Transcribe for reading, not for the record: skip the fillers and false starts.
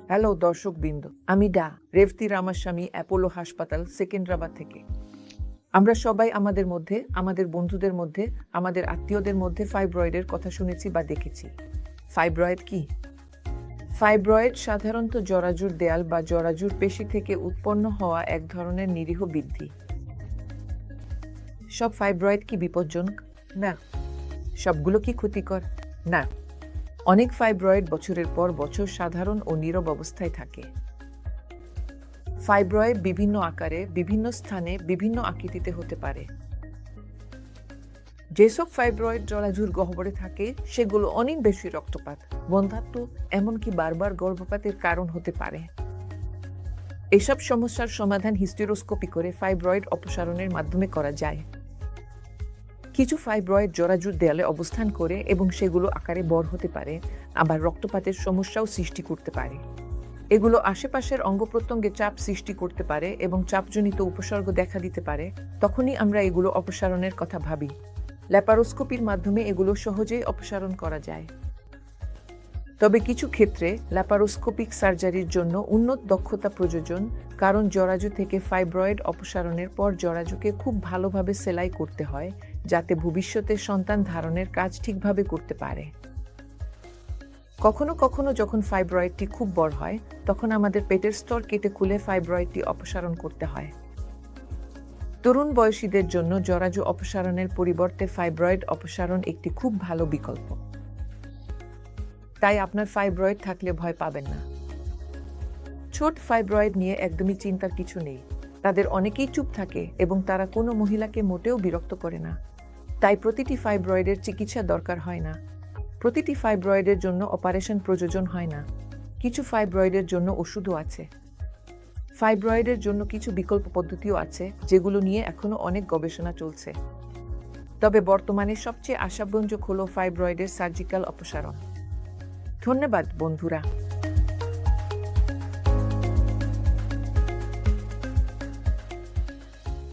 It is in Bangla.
হ্যালো দর্শকবৃন্দ, আমি রেবতী রামাস্বামী, অ্যাপোলো হাসপাতাল, সেকেন্দ্রাবাদ থেকে। আমরা সবাই আমাদের মধ্যে, আমাদের বন্ধুদের মধ্যে, আমাদের আত্মীয়দের মধ্যে ফাইব্রয়েডের কথা শুনেছি বা দেখেছি। ফাইব্রয়েড কি? ফাইব্রয়েড সাধারণত জরাজুর দেয়াল বা জরাজুর পেশি থেকে উৎপন্ন হওয়া এক ধরনের নিরীহ বৃদ্ধি। সব ফাইব্রয়েড কি বিপজ্জনক? না। সবগুলো কি ক্ষতিকর? না। অনেক ফাইব্রয়েড বছরের পর বছর সাধারণ ও নীরব অবস্থায় থাকে। ফাইব্রয়েড বিভিন্ন আকারে, বিভিন্ন স্থানে, বিভিন্ন আকৃতিতে হতে পারে। যেসব ফাইব্রয়েড জরাজুর গহ্বরে থাকে সেগুলো অনেক বেশি রক্তপাত, বন্ধ্যাত্ব, এমনকি বারবার গর্ভপাতের কারণ হতে পারে। এসব সমস্যার সমাধান হিস্টেরোস্কোপি করে ফাইব্রয়েড অপসারণের মাধ্যমে করা যায়। কিছু ফাইব্রয়েড জরাজুর দেয়ালে অবস্থান করে এবং সেগুলো আকারে বড় হতে পারে, আবার রক্তপাতের সমস্যাও সৃষ্টি করতে পারে। এগুলো আশেপাশের অঙ্গপ্রত্যঙ্গে চাপ সৃষ্টি করতে পারে এবং চাপজনিত উপসর্গ দেখা দিতে পারে। তখনই আমরা এগুলো অপসারণের কথা ভাবি। ল্যাপারোস্কোপির মাধ্যমে এগুলো সহজেই অপসারণ করা যায়। তবে কিছু ক্ষেত্রে ল্যাপারোস্কোপিক সার্জারির জন্য উন্নত দক্ষতা প্রয়োজন, কারণ জরাজু থেকে ফাইব্রয়েড অপসারণের পর জরাজুকে খুব ভালোভাবে সেলাই করতে হয়, যাতে ভবিষ্যতে সন্তান ধারণের কাজ ঠিকভাবে করতে পারে। কখনো কখনো যখন ফাইব্রয়েডটি খুব বড় হয়, তখন আমাদের পেটের স্তর কেটে খুলে ফাইব্রয়েডটি অপসারণ করতে হয়। তরুণ বয়সীদের জন্য জরাজু অপসারণের পরিবর্তে ফাইব্রয়েড অপসারণ একটি খুব ভালো বিকল্প। তাই আপনার ফাইব্রয়েড থাকলে ভয় পাবেন না। ছোট ফাইব্রয়েড নিয়ে একদমই চিন্তার কিছু নেই। তাদের অনেকেই চুপ থাকে এবং তারা কোনো মহিলাকে মোটেও বিরক্ত করে না। তাই প্রতিটি ফাইব্রয়েডের চিকিৎসা দরকার হয় না। প্রতিটি ফাইব্রয়েডের জন্য অপারেশন প্রয়োজন হয় না। কিছু ফাইব্রয়েডের জন্য ওষুধও আছে। ফাইব্রয়েডের জন্য কিছু বিকল্প পদ্ধতিও আছে, যেগুলো নিয়ে এখনো অনেক গবেষণা চলছে। তবে বর্তমানে সবচেয়ে আশাব্যঞ্জক হলো ফাইব্রয়েডের সার্জিক্যাল অপসারণ। ধন্যবাদ বন্ধুরা।